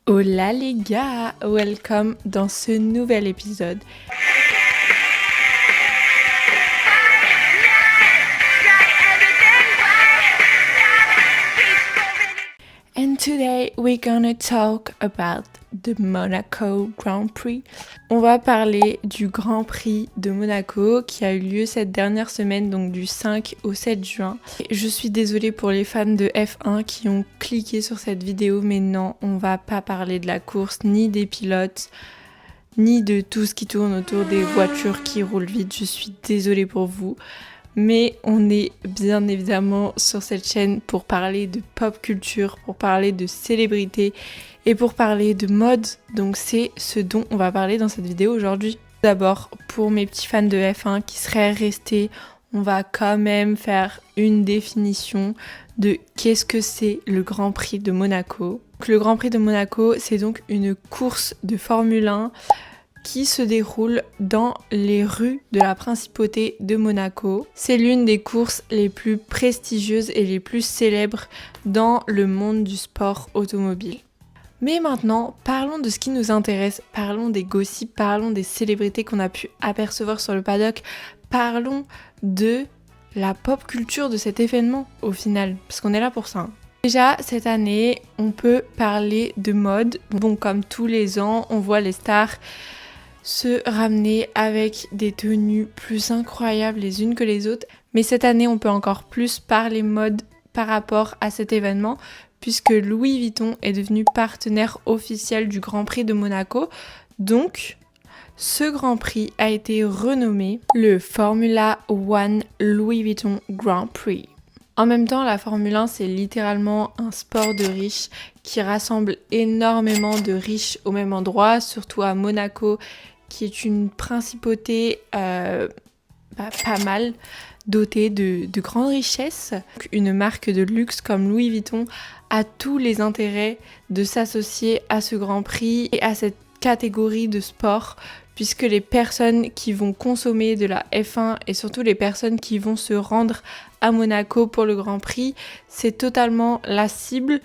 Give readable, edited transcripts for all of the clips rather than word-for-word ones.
Hola les gars, welcome dans ce nouvel épisode. And today we're gonna talk about the Monaco Grand Prix. On va parler du Grand Prix de Monaco qui a eu lieu cette dernière semaine, donc du 5 au 7 juin. Je suis désolée pour les fans de F1 qui ont cliqué sur cette vidéo, mais non, on va pas parler de la course, ni des pilotes, ni de tout ce qui tourne autour des voitures qui roulent vite. Je suis désolée pour vous. Mais on est bien évidemment sur cette chaîne pour parler de pop culture, pour parler de célébrités et pour parler de mode. Donc c'est ce dont on va parler dans cette vidéo aujourd'hui. D'abord, pour mes petits fans de F1 qui seraient restés, on va quand même faire une définition de qu'est-ce que c'est le Grand Prix de Monaco. Donc, le Grand Prix de Monaco, c'est donc une course de Formule 1 qui se déroule dans les rues de la principauté de Monaco. C'est l'une des courses les plus prestigieuses et les plus célèbres dans le monde du sport automobile. Mais maintenant, parlons de ce qui nous intéresse, parlons des gossips, parlons des célébrités qu'on a pu apercevoir sur le paddock, parlons de la pop culture de cet événement au final, parce qu'on est là pour ça. Hein. Déjà, cette année, on peut parler de mode. Bon, comme tous les ans, on voit les stars se ramener avec des tenues plus incroyables les unes que les autres. Mais cette année, on peut encore plus parler mode par rapport à cet événement, puisque Louis Vuitton est devenu partenaire officiel du Grand Prix de Monaco. Donc, ce Grand Prix a été renommé le Formula One Louis Vuitton Grand Prix. En même temps, la Formule 1, c'est littéralement un sport de riches qui rassemble énormément de riches au même endroit, surtout à Monaco, qui est une principauté pas mal dotée de grandes richesses. Une marque de luxe comme Louis Vuitton a tous les intérêts de s'associer à ce Grand Prix et à cette catégorie de sport, puisque les personnes qui vont consommer de la F1 et surtout les personnes qui vont se rendre à Monaco pour le Grand Prix, c'est totalement la cible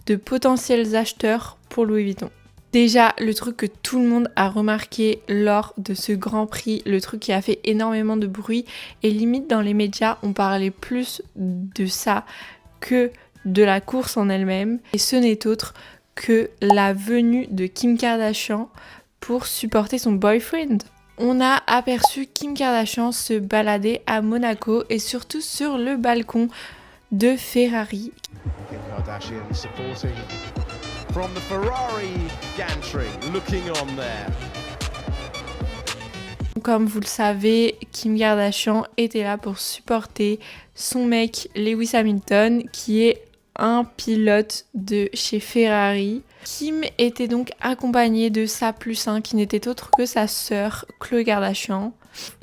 de potentiels acheteurs pour Louis Vuitton. Déjà, le truc que tout le monde a remarqué lors de ce Grand Prix, le truc qui a fait énormément de bruit, et limite dans les médias, on parlait plus de ça que de la course en elle-même, et ce n'est autre que la venue de Kim Kardashian pour supporter son boyfriend. On a aperçu Kim Kardashian se balader à Monaco et surtout sur le balcon de Ferrari. Kim Kardashian supporting from the Ferrari gantry, looking on there. Comme vous le savez, Kim Kardashian était là pour supporter son mec Lewis Hamilton, qui est un pilote de chez Ferrari. Kim était donc accompagnée de sa +1 qui n'était autre que sa sœur Khloé Kardashian.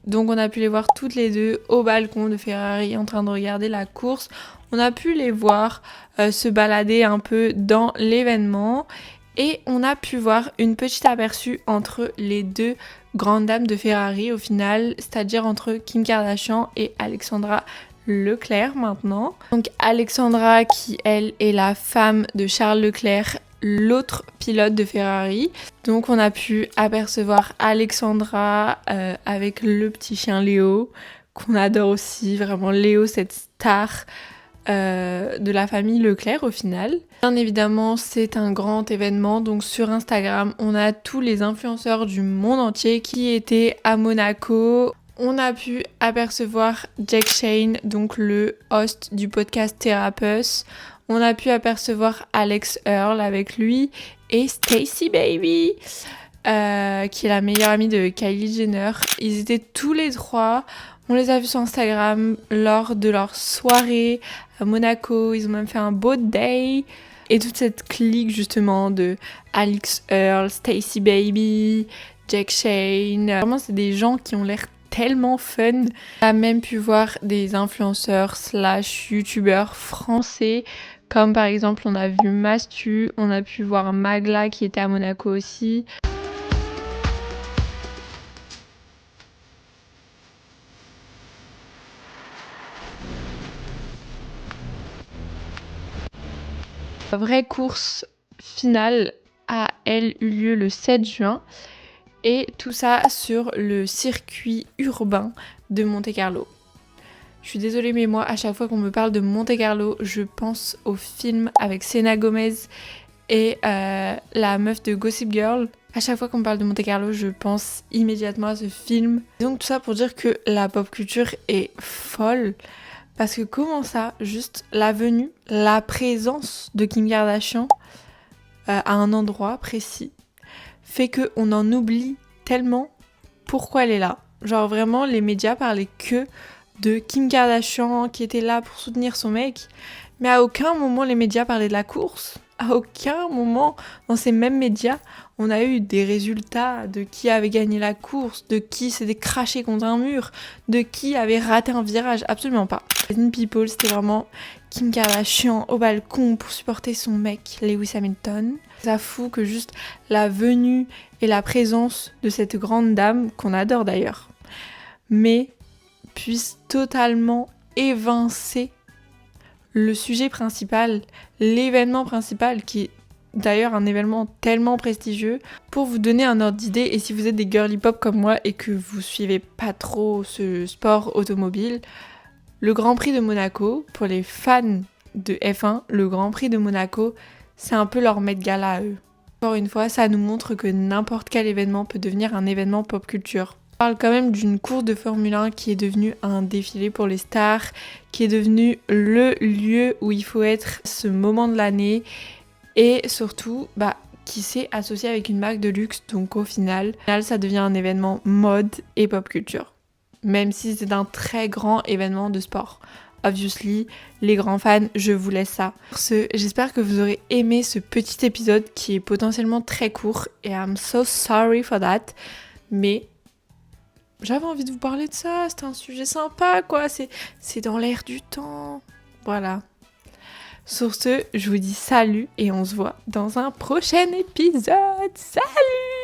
Donc on a pu les voir toutes les deux au balcon de Ferrari en train de regarder la course. On a pu les voir se balader un peu dans l'événement et on a pu voir une petite aperçu entre les deux grandes dames de Ferrari au final, c'est-à-dire entre Kim Kardashian et Alexandra Leclerc maintenant. Donc Alexandra qui elle est la femme de Charles Leclerc, l'autre pilote de Ferrari. Donc on a pu apercevoir Alexandra avec le petit chien Léo, qu'on adore aussi, vraiment Léo, cette star de la famille Leclerc au final. Bien évidemment, c'est un grand événement, donc sur Instagram, on a tous les influenceurs du monde entier qui étaient à Monaco. On a pu apercevoir Jack Shane, donc le host du podcast Therapus. On a pu apercevoir Alex Earl avec lui et Stacy Baby, qui est la meilleure amie de Kylie Jenner. Ils étaient tous les trois. On les a vus sur Instagram lors de leur soirée à Monaco. Ils ont même fait un boat day. Et toute cette clique justement de Alex Earl, Stacy Baby, Jack Shane. Vraiment, c'est des gens qui ont l'air tellement fun. On a même pu voir des influenceurs / youtubeurs français, comme par exemple on a vu Mastu, on a pu voir Magla qui était à Monaco aussi. La vraie course finale a, elle, eu lieu le 7 juin. Et tout ça sur le circuit urbain de Monte-Carlo. Je suis désolée, mais moi, à chaque fois qu'on me parle de Monte-Carlo, je pense au film avec Selena Gomez et la meuf de Gossip Girl. À chaque fois qu'on me parle de Monte-Carlo, je pense immédiatement à ce film. Donc tout ça pour dire que la pop culture est folle. Parce que comment ça, juste la venue, la présence de Kim Kardashian à un endroit précis fait qu'on en oublie tellement pourquoi elle est là. Genre vraiment, les médias parlaient que de Kim Kardashian qui était là pour soutenir son mec, mais à aucun moment les médias parlaient de la course. À aucun moment dans ces mêmes médias, on a eu des résultats de qui avait gagné la course, de qui s'était craché contre un mur, de qui avait raté un virage, absolument pas. In People, c'était vraiment Kim Kardashian au balcon pour supporter son mec Lewis Hamilton. Ça fout que juste la venue et la présence de cette grande dame, qu'on adore d'ailleurs, mais puisse totalement évincer le sujet principal, l'événement principal, qui est d'ailleurs un événement tellement prestigieux. Pour vous donner un ordre d'idée, et si vous êtes des girly pop comme moi et que vous suivez pas trop ce sport automobile, le Grand Prix de Monaco, pour les fans de F1, le Grand Prix de Monaco, c'est un peu leur Met Gala à eux. Encore une fois, ça nous montre que n'importe quel événement peut devenir un événement pop culture. On parle quand même d'une course de Formule 1 qui est devenue un défilé pour les stars, qui est devenu le lieu où il faut être ce moment de l'année et surtout qui s'est associé avec une marque de luxe. Donc au final, ça devient un événement mode et pop culture. Même si c'est un très grand événement de sport. Obviously, les grands fans, je vous laisse ça. J'espère que vous aurez aimé ce petit épisode qui est potentiellement très court et I'm so sorry for that. Mais j'avais envie de vous parler de ça, c'était un sujet sympa quoi, c'est dans l'air du temps. Voilà. Sur ce, je vous dis salut et on se voit dans un prochain épisode. Salut!